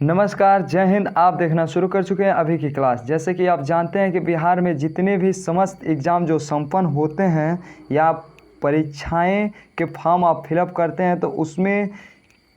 नमस्कार, जय हिंद। आप देखना शुरू कर चुके हैं अभी की क्लास। जैसे कि आप जानते हैं कि बिहार में जितने भी समस्त एग्ज़ाम जो संपन्न होते हैं या परीक्षाएं के फॉर्म आप फिलअप करते हैं तो उसमें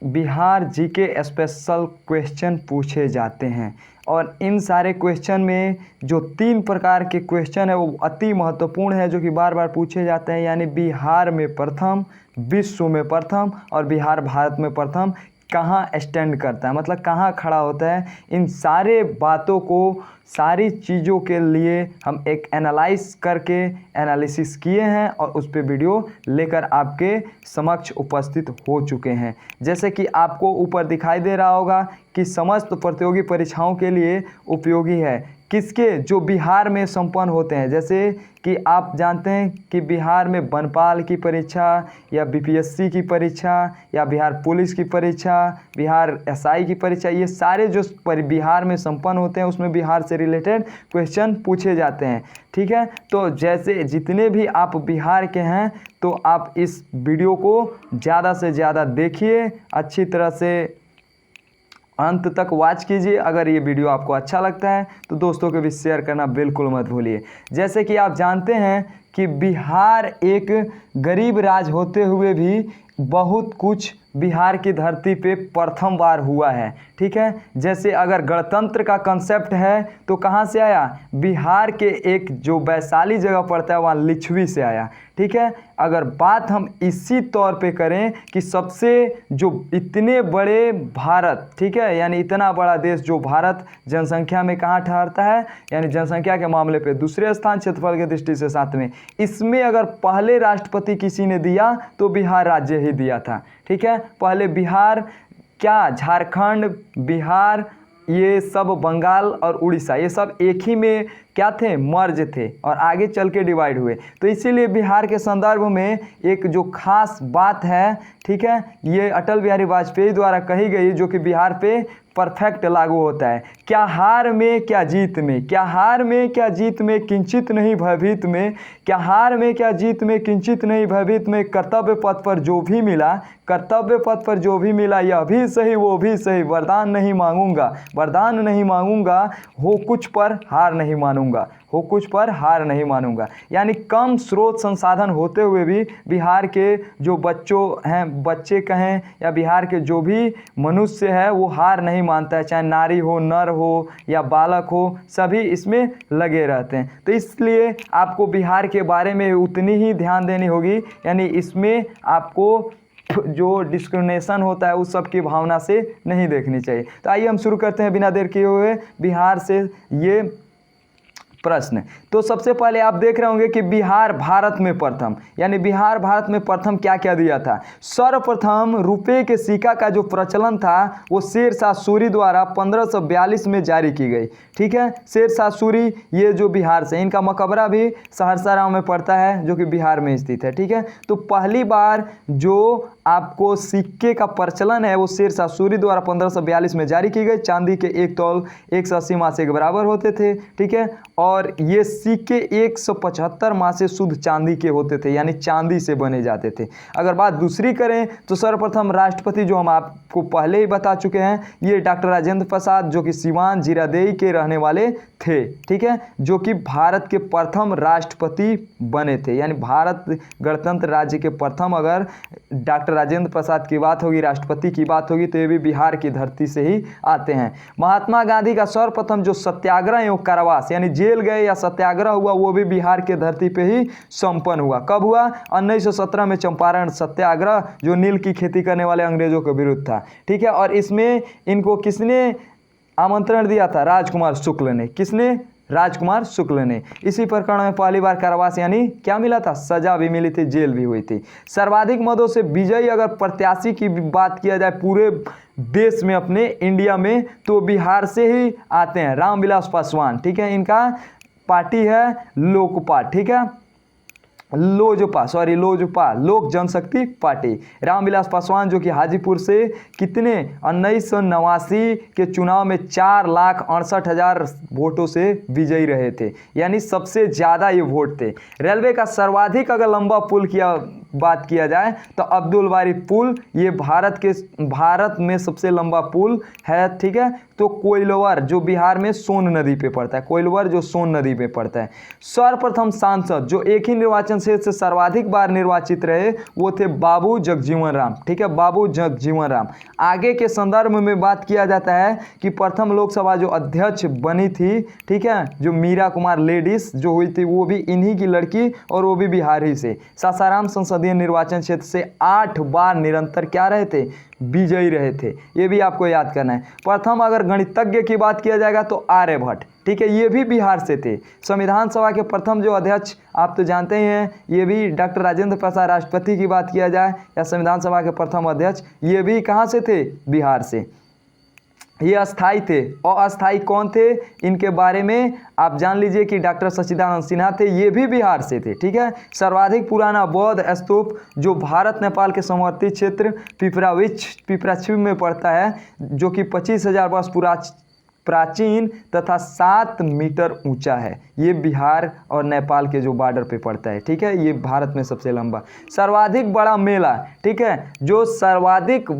बिहार जीके स्पेशल क्वेश्चन पूछे जाते हैं। और इन सारे क्वेश्चन में जो 3 प्रकार के क्वेश्चन है वो अति महत्वपूर्ण है, जो कि बार बार पूछे जाते हैं। यानी बिहार में प्रथम, विश्व में प्रथम और बिहार भारत में प्रथम कहाँ स्टैंड करता है, मतलब कहाँ खड़ा होता है। इन सारे बातों को, सारी चीज़ों के लिए हम एक एनालाइज करके एनालिसिस किए हैं और उस पर वीडियो लेकर आपके समक्ष उपस्थित हो चुके हैं। जैसे कि आपको ऊपर दिखाई दे रहा होगा कि समस्त प्रतियोगी परीक्षाओं के लिए उपयोगी है। किसके? जो बिहार में संपन्न होते हैं। जैसे कि आप जानते हैं कि बिहार में वनपाल की परीक्षा या बीपीएससी की परीक्षा या बिहार पुलिस की परीक्षा, बिहार एसआई की परीक्षा, ये सारे जो बिहार में संपन्न होते हैं उसमें बिहार से रिलेटेड क्वेश्चन पूछे जाते हैं। ठीक है, तो जैसे जितने भी आप बिहार के हैं तो आप इस वीडियो को ज़्यादा से ज़्यादा देखिए, अच्छी तरह से अंत तक वॉच कीजिए। अगर ये वीडियो आपको अच्छा लगता है तो दोस्तों के भी शेयर करना बिल्कुल मत भूलिए। जैसे कि आप जानते हैं कि बिहार एक गरीब राज्य होते हुए भी बहुत कुछ बिहार की धरती पे प्रथम बार हुआ है। ठीक है, जैसे अगर गणतंत्र का कंसेप्ट है तो कहाँ से आया? बिहार के एक जो वैशाली जगह पड़ता है वहाँ लिच्छवी से आया। ठीक है, अगर बात हम इसी तौर पे करें कि सबसे जो इतने बड़े भारत, ठीक है, यानी इतना बड़ा देश जो भारत जनसंख्या में कहाँ ठहरता है, यानी जनसंख्या के मामले पे दूसरे स्थान, क्षेत्रफल की दृष्टि से 7वें। इसमें अगर पहले राष्ट्रपति किसी ने दिया तो बिहार राज्य ही दिया था। ठीक है, पहले बिहार क्या, झारखंड, बिहार, ये सब बंगाल और उड़ीसा, ये सब एक ही में क्या थे? मर्ज थे और आगे चल के डिवाइड हुए। तो इसीलिए बिहार के संदर्भ में एक जो खास बात है, ठीक है, ये अटल बिहारी वाजपेयी द्वारा कही गई, जो कि बिहार पे परफेक्ट लागू होता है। क्या हार में क्या जीत में, क्या हार में क्या जीत में, किंचित नहीं भयभीत में, क्या हार में क्या जीत में, किंचित नहीं भयभीत में, कर्तव्य पथ पर जो भी मिला, कर्तव्य पथ पर जो भी मिला, यह भी सही वो भी सही, वरदान नहीं मांगूंगा, वरदान नहीं मांगूंगा, हो कुछ पर हार नहीं मानूंगा, हो कुछ पर हार नहीं मानूंगा। यानी कम स्रोत संसाधन होते हुए भी बिहार के जो बच्चों हैं, बच्चे कहें या बिहार के जो भी मनुष्य है वो हार नहीं मानता है, चाहे नारी हो, नर हो या बालक हो, सभी इसमें लगे रहते हैं। तो इसलिए आपको बिहार के बारे में उतनी ही ध्यान देनी होगी, यानी इसमें आपको जो डिस्क्रिमिनेशन होता है उस सब की भावना से नहीं देखनी चाहिए। तो आइए हम शुरू करते हैं बिना देर किए हुए बिहार से ये प्रश्न। तो सबसे पहले आप देख रहे होंगे कि बिहार भारत में प्रथम, यानी बिहार भारत में प्रथम क्या क्या दिया था? सर्वप्रथम रुपये के सिक्का का जो प्रचलन था वो शेरशाह सूरी द्वारा 1542 में जारी की गई। ठीक है, शेरशाह सूरी ये जो बिहार से, इनका मकबरा भी सहरसा गाँव में पड़ता है जो कि बिहार में स्थित है। ठीक है, तो पहली बार जो आपको सिक्के का प्रचलन है वो शेरशाह सूरी द्वारा 1542 में जारी की गई। चांदी के एक तौल 180 मासे के बराबर होते थे। ठीक है, और ये सिक्के 175 मासे शुद्ध चांदी के होते थे, यानी चांदी से बने जाते थे। अगर बात दूसरी करें तो सर्वप्रथम राष्ट्रपति जो हम आपको पहले ही बता चुके हैं, ये डॉक्टर राजेंद्र प्रसाद, जो कि सिवान जीरादेई के रहने वाले थे। ठीक है, जो कि भारत के प्रथम राष्ट्रपति बने थे, यानी भारत गणतंत्र राज्य के प्रथम अगर डॉक्टर राजेंद्र प्रसाद की बात होगी, राष्ट्रपति की बात होगी, तो ये भी बिहार की धरती से ही आते हैं। महात्मा गांधी का सर्वप्रथम जो सत्याग्रह एवं कारावास, यानी जेल गए या सत्याग्रह हुआ, वो भी बिहार के धरती पे ही संपन्न हुआ। कब हुआ? 1917 में चंपारण सत्याग्रह, जो नील की खेती करने वाले अंग्रेजों के विरुद्ध था। ठीक है, और इसमें इनको किसने आमंत्रण दिया था? राजकुमार शुक्ल ने। किसने? राजकुमार शुक्ल ने। इसी प्रकरण में पहली बार कारावास यानी क्या मिला था? सजा भी मिली थी, जेल भी हुई थी। सर्वाधिक मदों से विजयी अगर प्रत्याशी की बात किया जाए पूरे देश में, अपने इंडिया में, तो बिहार से ही आते हैं, रामविलास पासवान। ठीक है, इनका पार्टी है लोकपा। ठीक है, लोजपा लोक जनशक्ति पार्टी। रामविलास पासवान जो कि हाजीपुर से कितने 1989 के चुनाव में 4,68,000 वोटों से विजयी रहे थे, यानी सबसे ज़्यादा ये वोट थे। रेलवे का सर्वाधिक अगर लंबा पुल की बात किया जाए तो अब्दुल बारी पुल, ये भारत में सबसे लंबा पुल है, ठीक है। तो कोइलवर जो बिहार में सोन नदी पे पड़ता है, कोइलवर जो सोन नदी पे पड़ता है। सर्वप्रथम सांसद जो एक ही निर्वाचन क्षेत्र से सर्वाधिक बार निर्वाचित रहे वो थे बाबू जगजीवन राम, ठीक है, बाबू जगजीवन राम। आगे के संदर्भ में बात किया जाता है कि प्रथम लोकसभा जो अध्यक्ष बनी थी, ठीक है, जो मीरा कुमार लेडीज जो हुई थी वो भी इन्हीं की लड़की और वो भी बिहार ही से। सासाराम संसदीय निर्वाचन क्षेत्र से 8 बार निरंतर क्या रहे थे, विजयी रहे थे, ये भी आपको याद करना है। प्रथम अगर गणितज्ञ की बात किया जाएगा तो आर्यभट्ट, ठीक है, ये भी बिहार से थे। संविधान सभा के प्रथम जो अध्यक्ष आप तो जानते ही हैं, ये भी डॉक्टर राजेंद्र प्रसाद राष्ट्रपति की बात किया जाए या संविधान सभा के प्रथम अध्यक्ष, ये भी कहाँ से थे, बिहार से। ये अस्थाई थे और अस्थाई कौन थे, इनके बारे में आप जान लीजिए कि डॉक्टर सच्चिदानंद सिन्हा थे, ये भी बिहार से थे, ठीक है। सर्वाधिक पुराना बौद्ध स्तूप जो भारत नेपाल के समवर्ती क्षेत्र पिपराछिम में पड़ता है, जो कि 25,000 वर्ष प्राचीन तथा 7 मीटर ऊंचा है। ये बिहार और नेपाल के जो बॉर्डर पे पड़ता है, ठीक है, ये भारत में सबसे लंबा। सर्वाधिक बड़ा मेला, ठीक है, जो सर्वाधिक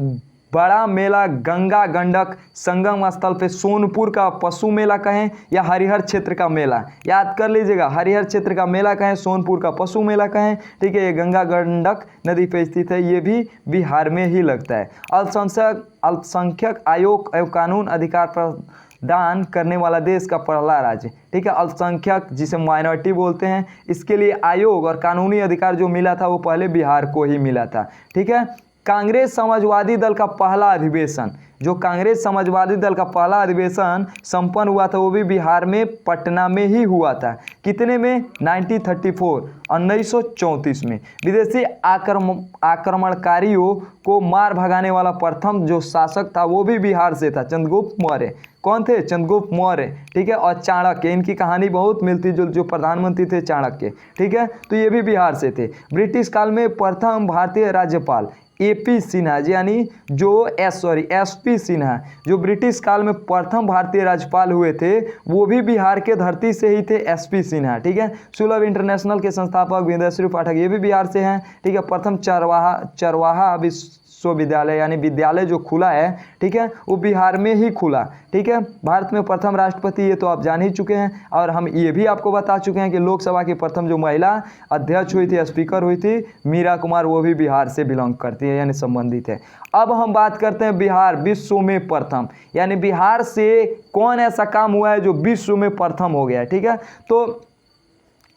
बड़ा मेला गंगा गंडक संगम स्थल पे सोनपुर का पशु मेला कहें या हरिहर क्षेत्र का मेला, याद कर लीजिएगा, हरिहर क्षेत्र का मेला कहें, सोनपुर का पशु मेला कहें, ठीक है। ये गंगा गंडक नदी पे स्थित है, ये भी बिहार में ही लगता है। अल्पसंख्यक आयोग एवं कानून अधिकार प्रदान करने वाला देश का पहला राज्य, ठीक है। अल्पसंख्यक जिसे माइनॉरिटी बोलते हैं, इसके लिए आयोग और कानूनी अधिकार जो मिला था वो पहले बिहार को ही मिला था, ठीक है। कांग्रेस समाजवादी दल का पहला अधिवेशन, जो कांग्रेस समाजवादी दल का पहला अधिवेशन संपन्न हुआ था वो भी बिहार में पटना में ही हुआ था। कितने में, 1934 में। विदेशी आक्रमणकारियों को मार भगाने वाला प्रथम जो शासक था वो भी बिहार से था, चंद्रगुप्त मौर्य। कौन थे, चंद्रगुप्त मौर्य, ठीक है। और चाणक्य, इनकी कहानी बहुत मिलती जो प्रधानमंत्री थे चाणक्य, ठीक है, तो ये भी बिहार से थे। ब्रिटिश काल में प्रथम भारतीय राज्यपाल एपी सिन्हा, यानी जो एसपी सिन्हा जो ब्रिटिश काल में प्रथम भारतीय राज्यपाल हुए थे वो भी बिहार के धरती से ही थे, एसपी सिन्हा, ठीक है। सुलभ इंटरनेशनल के संस्थापक विंध्यश्री पाठक, ये भी बिहार से हैं, ठीक है। प्रथम चरवाहा विश्वविद्यालय यानी विद्यालय जो खुला है, ठीक है, वो बिहार में ही खुला, ठीक है। भारत में प्रथम राष्ट्रपति, ये तो आप जान ही चुके हैं, और हम ये भी आपको बता चुके हैं कि लोकसभा की प्रथम जो महिला अध्यक्ष हुई थी, स्पीकर हुई थी, मीरा कुमार, वो भी बिहार से बिलोंग करती है यानी संबंधित है। अब हम बात करते हैं बिहार विश्व में प्रथम, यानी बिहार से कौन ऐसा काम हुआ है जो विश्व में प्रथम हो गया है, ठीक है। तो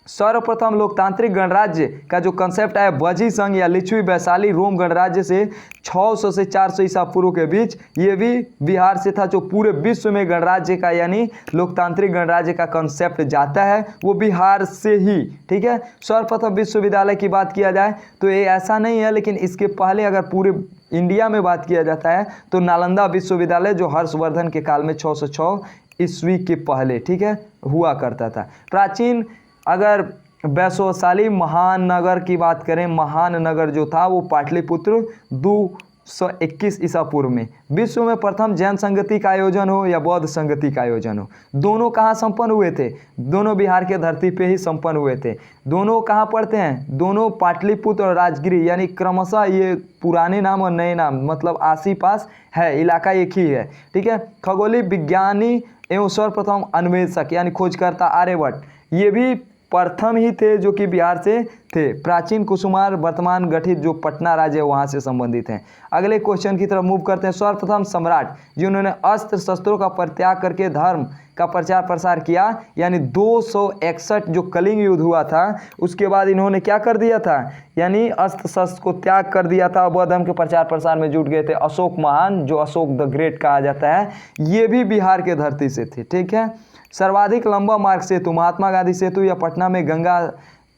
सर्वप्रथम लोकतांत्रिक गणराज्य का जो कंसेप्ट है बजी संघ या लिच्छवी वैशाली रोम गणराज्य से 600 से 400 ईसा पूर्व के बीच, ये भी बिहार से था। जो पूरे विश्व में गणराज्य का यानी लोकतांत्रिक गणराज्य का कंसेप्ट जाता है वो बिहार से ही, ठीक है। सर्वप्रथम विश्वविद्यालय की बात किया जाए तो ये ऐसा नहीं है, लेकिन इसके पहले अगर पूरे इंडिया में बात किया जाता है तो नालंदा विश्वविद्यालय जो हर्षवर्धन के काल में 606 ईस्वी के पहले, ठीक है, हुआ करता था। प्राचीन अगर वैशवशाली महानगर की बात करें, महानगर जो था वो पाटलिपुत्र 221 ईसा पूर्व में। विश्व में प्रथम जैन संगति का आयोजन हो या बौद्ध संगति का आयोजन हो, दोनों कहाँ संपन्न हुए थे, दोनों बिहार के धरती पे ही संपन्न हुए थे। दोनों कहाँ पड़ते हैं, दोनों पाटलिपुत्र और राजगिरी, यानी क्रमशः ये पुराने नाम और नए नाम मतलब आसी पास है, इलाका एक ही है, ठीक है। खगोलीय विज्ञानी एवं सर्वप्रथम अन्वेषक यानी खोजकर्ता आर्यभट्ट, ये भी प्रथम ही थे जो कि बिहार से थे। प्राचीन कुसुमार वर्तमान गठित जो पटना राज्य है वहाँ से संबंधित हैं। अगले क्वेश्चन की तरफ मूव करते हैं। सर्वप्रथम सम्राट जिन्होंने अस्त्र शस्त्रों का परित्याग करके धर्म का प्रचार प्रसार किया, यानी 261 जो कलिंग युद्ध हुआ था उसके बाद इन्होंने क्या कर दिया था, यानी अस्त्र शस्त्र को त्याग कर दिया था, बौद्ध धर्म के प्रचार प्रसार में जुट गए थे। अशोक महान जो अशोक द ग्रेट कहा जाता है, ये भी बिहार के धरती से थे, ठीक है। सर्वाधिक लंबा मार्ग सेतु महात्मा गांधी सेतु या पटना में गंगा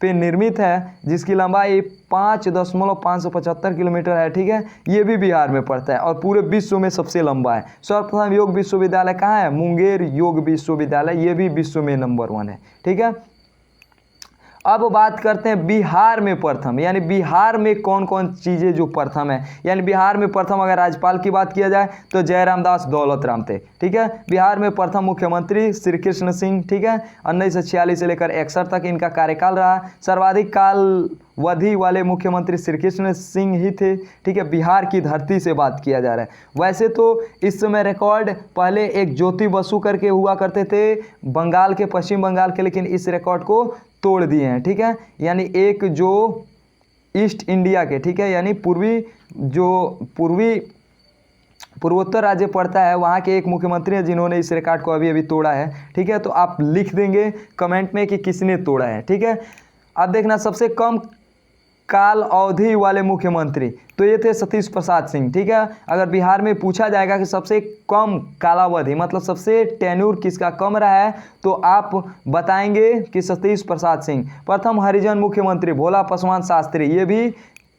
पे निर्मित है, जिसकी लंबाई 5.575 किलोमीटर है, ठीक है। ये भी बिहार में पड़ता है और पूरे विश्व में सबसे लंबा है। सर्वप्रथम योग विश्वविद्यालय कहाँ है, मुंगेर योग विश्वविद्यालय, ये भी विश्व में नंबर 1 है, ठीक है। अब बात करते हैं बिहार में प्रथम, यानी बिहार में कौन कौन चीज़ें जो प्रथम है। यानी बिहार में प्रथम अगर राज्यपाल की बात किया जाए तो जयराम दास दौलत राम थे, ठीक है। बिहार में प्रथम मुख्यमंत्री श्री कृष्ण सिंह, ठीक है। 1946 से लेकर 61 तक इनका कार्यकाल रहा। सर्वाधिक काल वधि वाले मुख्यमंत्री श्री कृष्ण सिंह ही थे, ठीक है। बिहार की धरती से बात किया जा रहा है। वैसे तो इस समय रिकॉर्ड पहले एक ज्योति बसु करके हुआ करते थे बंगाल के, पश्चिम बंगाल के, लेकिन इस रिकॉर्ड को तोड़ दिए हैं, ठीक है। यानी एक जो ईस्ट इंडिया के, ठीक है, यानी पूर्वोत्तर राज्य पड़ता है, वहाँ के एक मुख्यमंत्री हैं जिन्होंने इस रिकॉर्ड को अभी तोड़ा है, ठीक है। तो आप लिख देंगे कमेंट में कि किसने तोड़ा है, ठीक है। अब देखना सबसे कम काल अवधि वाले मुख्यमंत्री, तो ये थे सतीश प्रसाद सिंह, ठीक है। अगर बिहार में पूछा जाएगा कि सबसे कम कालावधि मतलब सबसे टेन्यूर किसका कम रहा है, तो आप बताएंगे कि सतीश प्रसाद सिंह। प्रथम हरिजन मुख्यमंत्री भोला पासवान शास्त्री, ये भी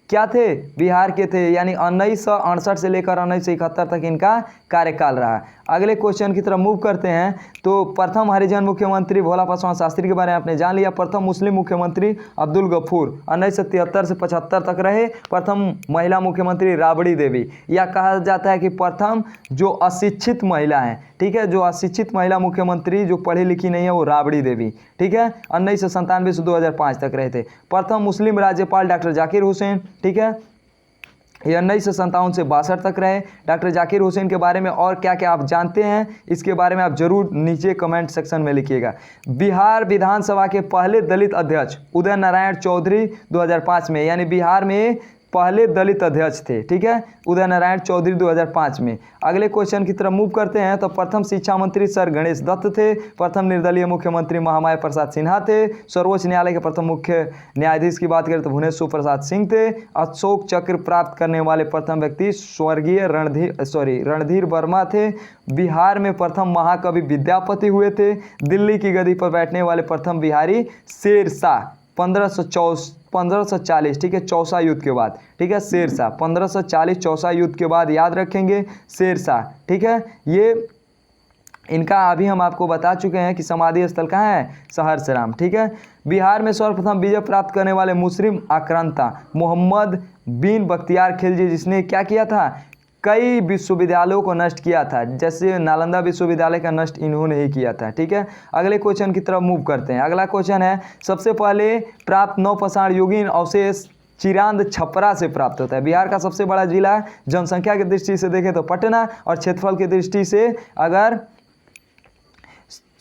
क्या थे, बिहार के थे, यानी 1968 से लेकर 1971 तक इनका कार्यकाल रहा। अगले क्वेश्चन की तरफ मूव करते हैं। तो प्रथम हरिजन मुख्यमंत्री भोला पासवान शास्त्री के बारे में आपने जान लिया। प्रथम मुस्लिम मुख्यमंत्री अब्दुल गफूर 1973 से 75 तक रहे। प्रथम महिला मुख्यमंत्री राबड़ी देवी, या कहा जाता है कि प्रथम जो अशिक्षित महिला हैं, ठीक है, जो अशिक्षित महिला मुख्यमंत्री जो पढ़ी लिखी नहीं है वो राबड़ी देवी, ठीक है। 1997 से 2005 तक रहे थे। प्रथम मुस्लिम राज्यपाल डॉक्टर जाकिर हुसैन, ठीक है, ये 1957 से 62 तक रहे। डॉक्टर जाकिर हुसैन के बारे में और क्या क्या आप जानते हैं, इसके बारे में आप जरूर नीचे कमेंट सेक्शन में लिखिएगा। बिहार विधानसभा के पहले दलित अध्यक्ष उदय नारायण चौधरी 2005 में, यानी बिहार में पहले दलित अध्यक्ष थे, ठीक है, उदय नारायण चौधरी 2005 में। अगले क्वेश्चन की तरफ मूव करते हैं। तो प्रथम शिक्षा मंत्री सर गणेश दत्त थे। प्रथम निर्दलीय मुख्यमंत्री महामाया प्रसाद सिन्हा थे। सर्वोच्च न्यायालय के प्रथम मुख्य न्यायाधीश की बात करें तो भुवनेश्वर प्रसाद सिंह थे। अशोक चक्र प्राप्त करने वाले प्रथम व्यक्ति स्वर्गीय रणधीर वर्मा थे। बिहार में प्रथम महाकवि विद्यापति हुए थे। दिल्ली की गद्दी पर बैठने वाले प्रथम बिहारी शेरशाह 1540, ठीक है, चौसा युद्ध के बाद, ठीक है, शेरशाह 1540 चौसा युद्ध के बाद, याद रखेंगे शेरशाह, ठीक है। ये इनका अभी हम आपको बता चुके हैं कि समाधि स्थल कहाँ है, सहरसराम, ठीक है। बिहार में सर्वप्रथम विजय प्राप्त करने वाले मुस्लिम आक्रांता मोहम्मद बिन बख्तियार खिलजी, जिसने क्या किया था, कई विश्वविद्यालयों को नष्ट किया था, जैसे नालंदा विश्वविद्यालय का नष्ट इन्होंने ही किया था, ठीक है। अगले क्वेश्चन की तरफ मूव करते हैं। अगला क्वेश्चन है, सबसे पहले प्राप्त नवपाषाण युगीन अवशेष चिरांद छपरा से प्राप्त होता है। बिहार का सबसे बड़ा जिला जनसंख्या की दृष्टि से देखें तो पटना, और क्षेत्रफल की दृष्टि से अगर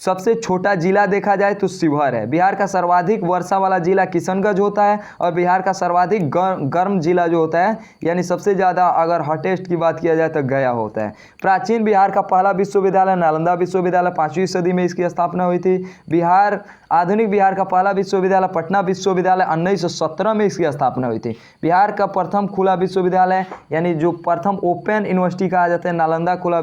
सबसे छोटा जिला देखा जाए तो शिवहर है। बिहार का सर्वाधिक वर्षा वाला जिला किशनगंज होता है, और बिहार का सर्वाधिक गर्म जिला जो होता है, यानी सबसे ज़्यादा अगर हॉटेस्ट की बात किया जाए तो गया होता है। प्राचीन बिहार का पहला विश्वविद्यालय नालंदा विश्वविद्यालय, 5वीं सदी में इसकी स्थापना हुई थी। आधुनिक बिहार का पहला विश्वविद्यालय पटना विश्वविद्यालय 1917 में इसकी स्थापना हुई थी। बिहार का प्रथम खुला विश्वविद्यालय, यानी जो प्रथम ओपन यूनिवर्सिटी कहा जाता है, नालंदा खुला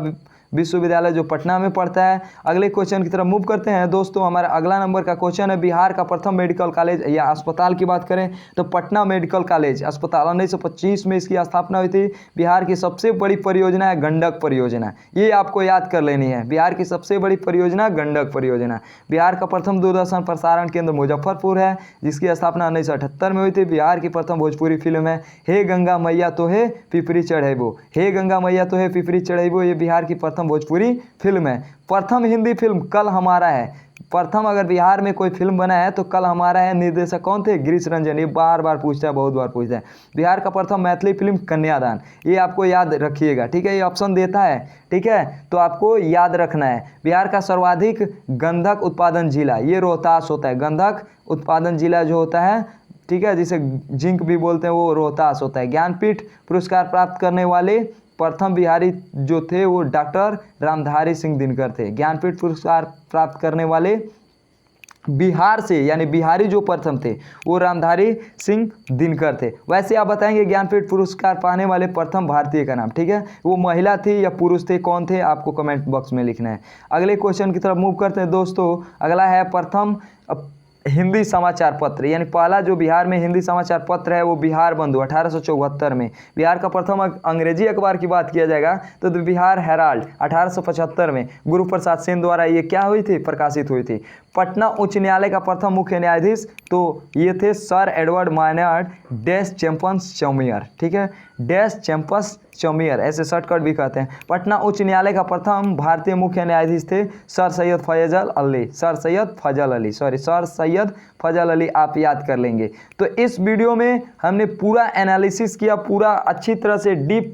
विश्वविद्यालय जो पटना में पड़ता है। अगले क्वेश्चन की तरफ मूव करते हैं दोस्तों। हमारा अगला नंबर का क्वेश्चन है, बिहार का प्रथम मेडिकल कॉलेज या अस्पताल की बात करें तो पटना मेडिकल कॉलेज अस्पताल 1925 में इसकी स्थापना हुई थी। बिहार की सबसे बड़ी परियोजना है गंडक परियोजना, ये आपको याद कर लेनी है। बिहार की सबसे बड़ी परियोजना गंडक परियोजना। बिहार का प्रथम दूरदर्शन प्रसारण केंद्र मुजफ्फरपुर है, जिसकी स्थापना 1978 में हुई थी। बिहार की प्रथम भोजपुरी फिल्म है हे गंगा मैया तो है पिपरी चढ़ेबो, हे गंगा मैया तो है पिपरी चढ़ेबो, ये बिहार की प्रथम भोजपुरी फिल्म है। प्रथम हिंदी फिल्म कल हमारा है। प्रथम अगर बिहार में कोई फिल्म बना है तो कल हमारा है। निर्देशक कौन थे, गिरीश रंजन, ये बार बार पूछता है, बहुत बार पूछता है। बिहार का प्रथम मैथिली फिल्म कन्यादान, ये आपको याद रखिएगा, ठीक है, ये ऑप्शन देता है, ठीक है, तो आपको याद रखना है। बिहार का सर्वाधिक गंधक उत्पादन जिला ये रोहतास होता है। गंधक उत्पादन जिला जो होता है, ठीक है, जिसे जिंक भी बोलते हैं, वो रोहतास होता है। ज्ञानपीठ पुरस्कार प्राप्त करने वाले प्रथम बिहारी जो थे वो डॉक्टर रामधारी सिंह दिनकर थे। ज्ञानपीठ पुरस्कार प्राप्त करने वाले बिहार से, यानी बिहारी जो प्रथम थे वो रामधारी सिंह दिनकर थे। वैसे आप बताएंगे ज्ञानपीठ पुरस्कार पाने वाले प्रथम भारतीय का नाम, ठीक है, वो महिला थी या पुरुष थे, कौन थे, आपको कमेंट बॉक्स में लिखना है। अगले क्वेश्चन की तरफ मूव करते हैं दोस्तों। अगला है प्रथम हिंदी समाचार पत्र, यानी पहला जो बिहार में हिंदी समाचार पत्र है वो बिहार बंधु 1874 में। बिहार का प्रथम अंग्रेजी अखबार की बात किया जाएगा तो बिहार हेराल्ड 1875 में गुरु प्रसाद सेन द्वारा ये क्या हुई थी, प्रकाशित हुई थी। पटना उच्च न्यायालय का प्रथम मुख्य न्यायाधीश तो ये थे sir Edward Maynard dash champions चौमियर, ठीक है, डैश चैम्पियंस चौमियर ऐसे शॉर्टकट भी कहते हैं। पटना उच्च न्यायालय का प्रथम भारतीय मुख्य न्यायाधीश थे सर सैयद फजल अली, सर सैयद फजल अली, आप याद कर लेंगे। तो इस वीडियो में हमने पूरा एनालिसिस किया, पूरा अच्छी तरह से डीप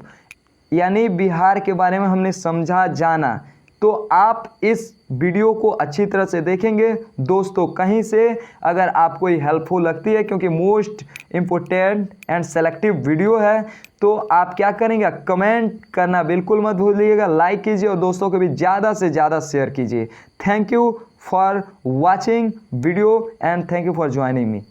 यानी बिहार के बारे में हमने समझा जाना। तो आप इस वीडियो को अच्छी तरह से देखेंगे दोस्तों, कहीं से अगर आपको ये हेल्पफुल लगती है, क्योंकि most important and selective video है, तो आप क्या करेंगे, कमेंट करना बिल्कुल मत भूलिएगा, लाइक कीजिए और दोस्तों को भी ज़्यादा से ज़्यादा शेयर कीजिए। Thank you for watching video and thank you for joining me.